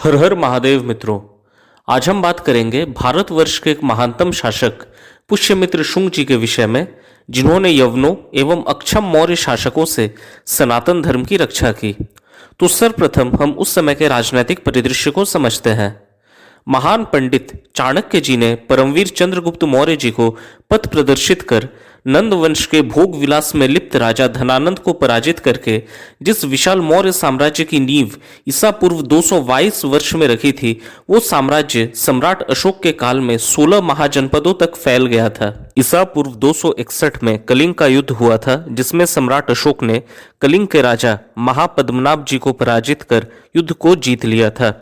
हर हर महादेव मित्रों। आज हम बात करेंगे भारतवर्ष के एक महानतम शासक पुष्यमित्र शुंग जी के विषय में, जिन्होंने यवनों एवं अक्षम मौर्य शासकों से सनातन धर्म की रक्षा की। तो सर्वप्रथम हम उस समय के राजनीतिक परिदृश्य को समझते हैं। महान पंडित चाणक्य जी ने परमवीर चंद्रगुप्त मौर्य जी को पथ प्रदर्शित कर नंद वंश के भोग विलास में लिप्त राजा धनानंद को पराजित करके जिस विशाल मौर्य साम्राज्य की नींव ईसा पूर्व 222 वर्ष में रखी थी, वो साम्राज्य सम्राट अशोक के काल में 16 महाजनपदों तक फैल गया था। ईसा पूर्व 261 में कलिंग का युद्ध हुआ था, जिसमें सम्राट अशोक ने कलिंग के राजा महापद्मनाभ जी को पराजित कर युद्ध को जीत लिया था।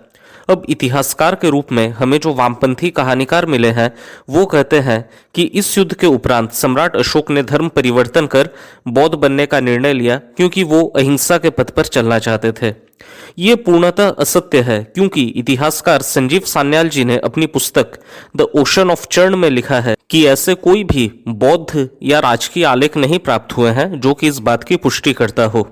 अब इतिहासकार के रूप में हमें जो वामपंथी कहानीकार मिले हैं, वो कहते हैं कि इस युद्ध के उपरांत सम्राट अशोक ने धर्म परिवर्तन कर बौद्ध बनने का निर्णय लिया, क्योंकि वो अहिंसा के पथ पर चलना चाहते थे। ये पूर्णतः असत्य है, क्योंकि इतिहासकार संजीव सान्याल जी ने अपनी पुस्तक द ओशन ऑफ चर्ण में लिखा है कि ऐसे कोई भी बौद्ध या राजकीय आलेख नहीं प्राप्त हुए हैं जो कि इस बात की पुष्टि करता हो।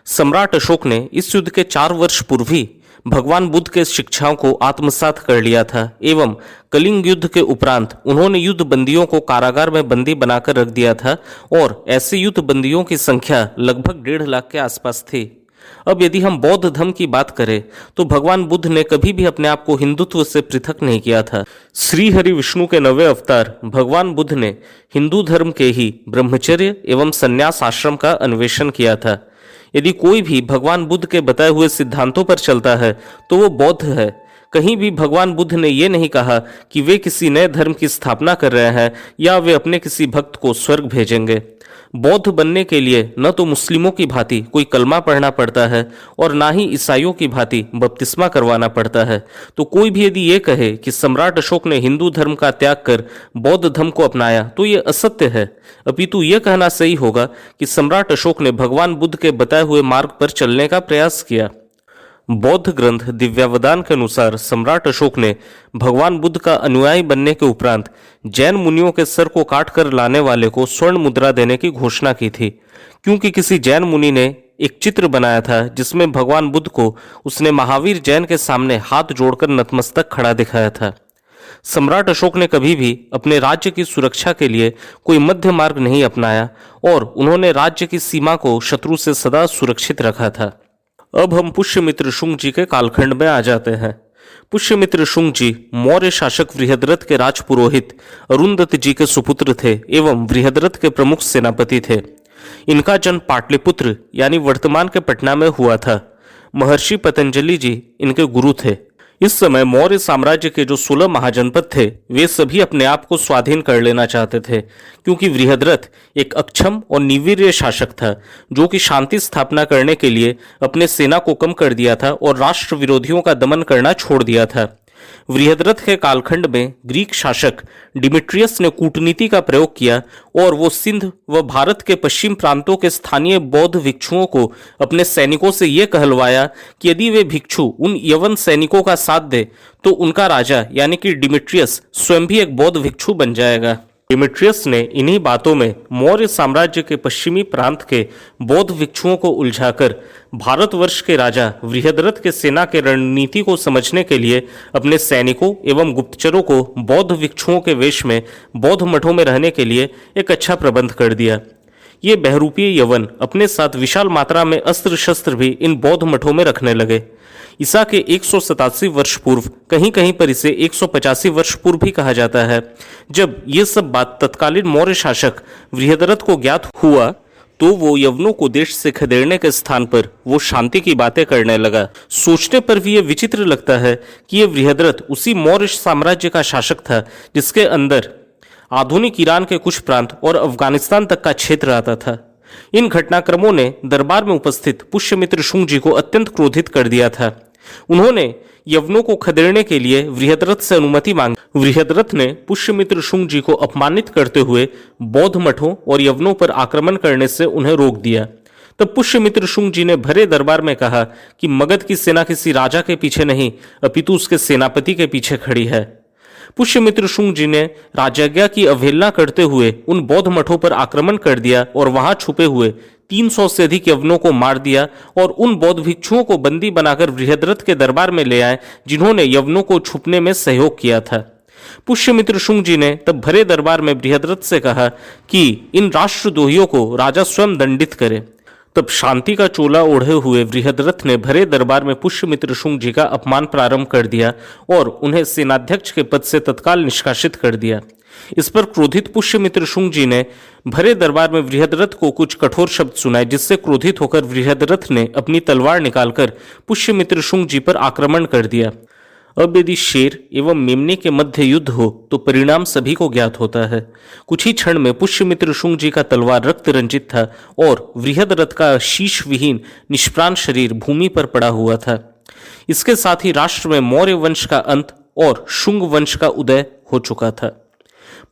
सम्राट अशोक ने इस युद्ध के 4 वर्ष पूर्व ही भगवान बुद्ध के शिक्षाओं को आत्मसात कर लिया था एवं कलिंग युद्ध के उपरांत उन्होंने युद्ध बंदियों को कारागार में बंदी बनाकर रख दिया था, और ऐसे युद्ध बंदियों की संख्या लगभग 1.5 लाख के आसपास थी। अब यदि हम बौद्ध धर्म की बात करें तो भगवान बुद्ध ने कभी भी अपने आप को हिंदुत्व से पृथक नहीं किया था। श्री हरि विष्णु के 9वें अवतार भगवान बुद्ध ने हिंदू धर्म के ही ब्रह्मचर्य एवं संन्यास आश्रम का अन्वेषण किया था। यदि कोई भी भगवान बुद्ध के बताए हुए सिद्धांतों पर चलता है तो वो बौद्ध है। कहीं भी भगवान बुद्ध ने ये नहीं कहा कि वे किसी नए धर्म की स्थापना कर रहे हैं या वे अपने किसी भक्त को स्वर्ग भेजेंगे। बौद्ध बनने के लिए न तो मुस्लिमों की भांति कोई कलमा पढ़ना पड़ता है और ना ही ईसाइयों की भांति बपतिस्मा करवाना पड़ता है। तो कोई भी यदि ये कहे कि सम्राट अशोक ने हिंदू धर्म का त्याग कर बौद्ध धर्म को अपनाया तो ये असत्य है। अपितु ये कहना सही होगा कि सम्राट अशोक ने भगवान बुद्ध के बताए हुए मार्ग पर चलने का प्रयास किया। बौद्ध ग्रंथ दिव्यावदान के अनुसार सम्राट अशोक ने भगवान बुद्ध का अनुयायी बनने के उपरांत जैन मुनियों के सर को काट कर लाने वाले को स्वर्ण मुद्रा देने की घोषणा की थी, क्योंकि किसी जैन मुनि ने एक चित्र बनाया था जिसमें भगवान बुद्ध को उसने महावीर जैन के सामने हाथ जोड़कर नतमस्तक खड़ा दिखाया था। सम्राट अशोक ने कभी भी अपने राज्य की सुरक्षा के लिए कोई मध्य मार्ग नहीं अपनाया और उन्होंने राज्य की सीमा को शत्रु से सदा सुरक्षित रखा था। अब हम पुष्यमित्र शुंग जी के कालखंड में आ जाते हैं। पुष्यमित्र शुंग जी मौर्य शासक बृहद्रथ के राजपुरोहित अरुंधत जी के सुपुत्र थे एवं बृहद्रथ के प्रमुख सेनापति थे। इनका जन्म पाटलिपुत्र यानी वर्तमान के पटना में हुआ था। महर्षि पतंजलि जी इनके गुरु थे। इस समय मौर्य साम्राज्य के जो 16 महाजनपद थे, वे सभी अपने आप को स्वाधीन कर लेना चाहते थे, क्योंकि बृहद्रथ एक अक्षम और निर्वीर्य शासक था, जो कि शांति स्थापना करने के लिए अपने सेना को कम कर दिया था और राष्ट्र विरोधियों का दमन करना छोड़ दिया था। बृहद्रथ के कालखंड में ग्रीक शासक डिमिट्रियस ने कूटनीति का प्रयोग किया और वो सिंध व भारत के पश्चिम प्रांतों के स्थानीय बौद्ध भिक्षुओं को अपने सैनिकों से ये कहलवाया कि यदि वे भिक्षु उन यवन सैनिकों का साथ दे तो उनका राजा यानी कि डिमिट्रियस स्वयं भी एक बौद्ध भिक्षु बन जाएगा। डिमिट्रियस ने इन्हीं बातों में मौर्य साम्राज्य के पश्चिमी प्रांत के बौद्ध भिक्षुओं को उलझाकर भारतवर्ष के राजा बृहद्रथ के सेना के रणनीति को समझने के लिए अपने सैनिकों एवं गुप्तचरों को बौद्ध भिक्षुओं के वेश में बौद्ध मठों में रहने के लिए एक अच्छा प्रबंध कर दिया। ये बहरूपीय यवन अपने साथ विशाल मात्रा में अस्त्र शस्त्र भी इन बौद्ध मठों में रखने लगे। ईसा के 187 वर्ष पूर्व, कहीं कहीं पर इसे 185 वर्ष पूर्व भी कहा जाता है, जब ये सब बात तत्कालीन मौर्य शासक बृहद्रथ को ज्ञात हुआ तो वो यवनों को देश से खदेड़ने के स्थान पर वो शांति की बातें करने लगा। सोचने पर भी ये विचित्र लगता है कि ये बृहद्रथ उसी मौर्य साम्राज्य का शासक था जिसके अंदर आधुनिक ईरान के कुछ प्रांत और अफगानिस्तान तक का क्षेत्र आता था। इन घटनाक्रमों ने दरबार में उपस्थित पुष्यमित्र शुंग जी को अत्यंत क्रोधित कर दिया था। उन्होंने यवनों को खदेड़ने के लिए बृहद्रथ से अनुमति मांगी। बृहद्रथ ने पुष्यमित्र शुंग जी को अपमानित करते हुए बौद्ध मठों और यवनों पर आक्रमण करने से उन्हें रोक दिया। तब पुष्यमित्र शुंग जी ने भरे दरबार में कहा कि मगध की सेना किसी राजा के पीछे नहीं अपितु उसके सेनापति के पीछे खड़ी है। पुष्यमित्र शुंग जी ने राजाज्ञा की अवहेलना करते हुए उन बौद्ध मठों पर आक्रमण कर दिया और वहां छुपे हुए 300 से अधिक यवनों को मार दिया और उन बौद्ध भिक्षुओं को बंदी बनाकर बृहद्रथ के दरबार में ले आए जिन्होंने यवनों को छुपने में सहयोग किया था। पुष्यमित्र शुंग जी ने तब भरे दरबार में बृहद्रथ से कहा कि इन राष्ट्रद्रोहियों को राजा स्वयं दंडित करे। तब शांति का चोला ओढ़े हुए बृहद्रथ ने भरे दरबार में पुष्यमित्र शुंग जी का अपमान प्रारंभ कर दिया और उन्हें सेनाध्यक्ष के पद से तत्काल निष्कासित कर दिया। इस पर क्रोधित पुष्यमित्र शुंग जी ने भरे दरबार में बृहद्रथ को कुछ कठोर शब्द सुनाए, जिससे क्रोधित होकर बृहद्रथ ने अपनी तलवार निकालकर पुष्यमित्र शुंग जी पर आक्रमण कर दिया। अब यदि शेर एवं मेमने के मध्य युद्ध हो तो परिणाम सभी को ज्ञात होता है। कुछ ही क्षण में पुष्यमित्र शुंग जी का तलवार रक्त रंजित था और बृहद्रथ का शीश विहीन निष्प्राण शरीर भूमि पर पड़ा हुआ था। इसके साथ ही राष्ट्र में मौर्य वंश का अंत और शुंग वंश का उदय हो चुका था।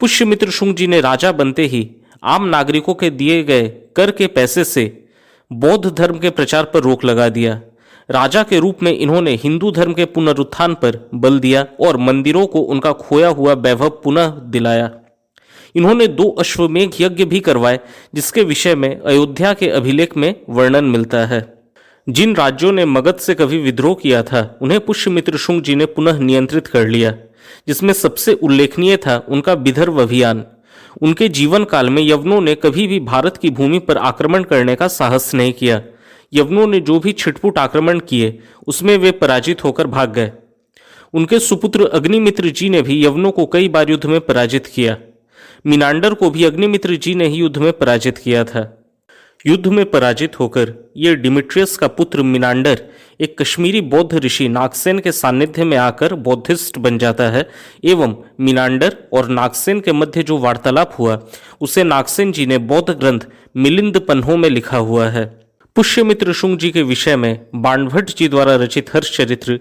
पुष्यमित्र शुंग जी ने राजा बनते ही आम नागरिकों के दिए गए कर के पैसे से बौद्ध धर्म के प्रचार पर रोक लगा दिया। राजा के रूप में इन्होंने हिंदू धर्म के पुनरुत्थान पर बल दिया और मंदिरों को उनका खोया हुआ वैभव पुनः दिलाया। इन्होंने 2 अश्वमेघ यज्ञ भी करवाए, जिसके विषय में अयोध्या के अभिलेख में वर्णन मिलता है। जिन राज्यों ने मगध से कभी विद्रोह किया था उन्हें पुष्यमित्र शुंग जी ने पुनः नियंत्रित कर लिया, जिसमें सबसे उल्लेखनीय था उनका विदर्भ अभियान। उनके जीवन काल में यवनों ने कभी भी भारत की भूमि पर आक्रमण करने का साहस नहीं किया। यवनों ने जो भी छिटपुट आक्रमण किए उसमें वे पराजित होकर भाग गए। उनके सुपुत्र अग्निमित्र जी ने भी यवनों को कई बार युद्ध में पराजित किया। मिनांडर को भी अग्निमित्र जी ने ही युद्ध में पराजित किया था। युद्ध में पराजित होकर ये डिमिट्रियस का पुत्र मिनांडर एक कश्मीरी बौद्ध ऋषि नागसेन के सानिध्य में आकर बौद्धिस्ट बन जाता है एवं मिनांडर और नागसेन के मध्य जो वार्तालाप हुआ उसे नागसेन जी ने बौद्ध ग्रंथ मिलिंद पन्हों में लिखा हुआ है। पुष्यमित्र शुंग जी के विषय में बाणभट्ट जी द्वारा रचित हर्षचरित्र,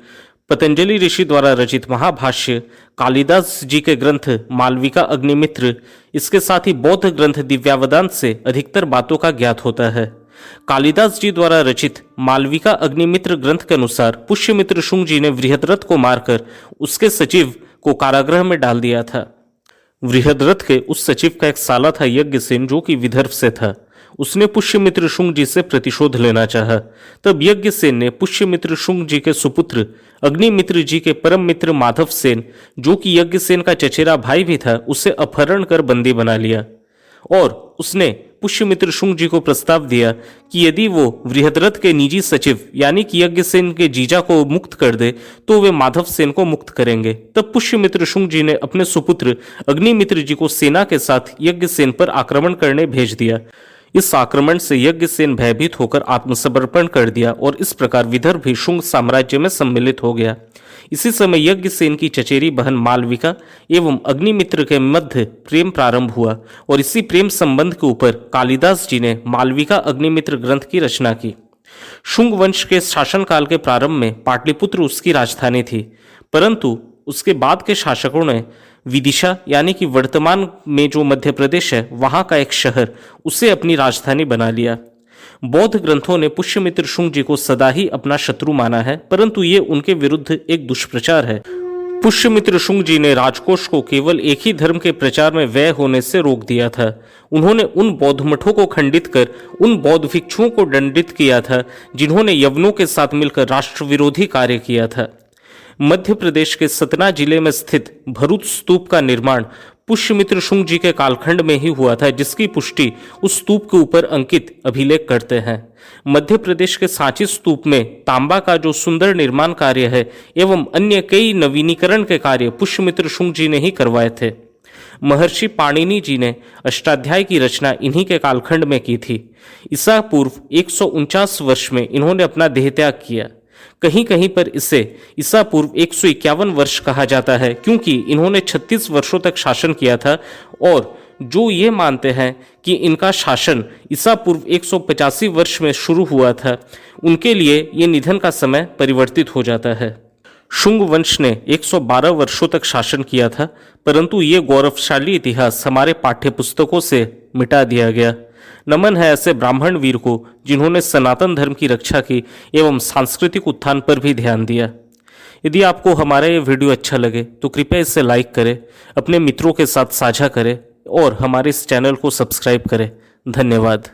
पतंजलि ऋषि द्वारा रचित महाभाष्य, कालिदास जी के ग्रंथ मालविका अग्निमित्र, इसके साथ ही बौद्ध ग्रंथ दिव्यावदान से अधिकतर बातों का ज्ञात होता है। कालिदास जी द्वारा रचित मालविका अग्निमित्र ग्रंथ के अनुसार पुष्यमित्र शुंग जी ने बृहद्रथ को मारकर उसके सचिव को कारागृह में डाल दिया था। बृहद्रथ के उस सचिव का एक साला था यज्ञसेन, जो कि विदर्भ से था। उसने पुष्यमित्र शुंग जी से प्रतिशोध लेना चाहा। तब यज्ञसेन ने पुष्यमित्र शुंग जी के सुपुत्र अग्निमित्र जी के परम मित्र माधव सेन, जो कि यज्ञसेन का चचेरा भाई भी था, उसे अपहरण कर बंदी बना लिया और उसने पुष्यमित्र शुंग जी को प्रस्ताव दिया कि यदि वो बृहद्रथ के निजी सचिव यानी कि यज्ञसेन के जीजा को मुक्त कर दे तो वे माधव सेन को मुक्त करेंगे। तब पुष्यमित्र शुंग जी ने अपने सुपुत्र अग्निमित्र जी को सेना के साथ यज्ञसेन पर आक्रमण करने भेज दिया। इस आक्रमण से यज्ञसेन भयभीत होकर आत्मसमर्पण कर दिया और इस प्रकार विदर्भ भी शुंग साम्राज्य में सम्मिलित हो गया। इसी समय यज्ञसेन की चचेरी बहन मालविका एवं अग्निमित्र के मध्य प्रेम प्रारंभ हुआ और इसी प्रेम संबंध के ऊपर कालिदास जी ने मालविका अग्निमित्र ग्रंथ की रचना की। शुंग वंश के शासनकाल के प्रारंभ में पाटलिपुत्र उसकी राजधानी थी, परंतु उसके बाद के शासकों ने विदिशा यानी कि वर्तमान में जो मध्य प्रदेश है वहां का एक शहर उसे अपनी राजधानी बना लिया। बौद्ध ग्रंथों ने पुष्यमित्र शुंग जी को सदा ही अपना शत्रु माना है, परंतु ये उनके विरुद्ध एक दुष्प्रचार है। पुष्यमित्र शुंग जी ने राजकोष को केवल एक ही धर्म के प्रचार में व्यय होने से रोक दिया था। उन्होंने उन बौद्ध मठों को खंडित कर उन बौद्ध भिक्षुओं को दंडित किया था जिन्होंने यवनों के साथ मिलकर राष्ट्र विरोधी कार्य किया था। मध्य प्रदेश के सतना जिले में स्थित भरूच स्तूप का निर्माण पुष्यमित्र शुंग जी के कालखंड में ही हुआ था, जिसकी पुष्टि उस स्तूप के ऊपर अंकित अभिलेख करते हैं। मध्य प्रदेश के सांची स्तूप में तांबा का जो सुंदर निर्माण कार्य है एवं अन्य कई नवीनीकरण के कार्य पुष्यमित्र शुंग जी ने ही करवाए थे। महर्षि पाणिनि जी ने अष्टाध्याय की रचना इन्हीं के कालखंड में की थी। ईसा पूर्व 149 वर्ष में इन्होंने अपना देहत्याग किया। कहीं कहीं पर इसे ईसा पूर्व 151 वर्ष कहा जाता है, क्योंकि इन्होंने 36 वर्षों तक शासन किया था और जो ये मानते हैं कि इनका शासन ईसा पूर्व 185 वर्ष में शुरू हुआ था, उनके लिए ये निधन का समय परिवर्तित हो जाता है। शुंग वंश ने 112 वर्षों तक शासन किया था, परंतु ये गौरवशाली इतिहास हमारे पाठ्य पुस्तकों से मिटा दिया गया। नमन है ऐसे ब्राह्मण वीर को जिन्होंने सनातन धर्म की रक्षा की एवं सांस्कृतिक उत्थान पर भी ध्यान दिया। यदि आपको हमारा ये वीडियो अच्छा लगे तो कृपया इसे लाइक करें, अपने मित्रों के साथ साझा करें और हमारे इस चैनल को सब्सक्राइब करें। धन्यवाद।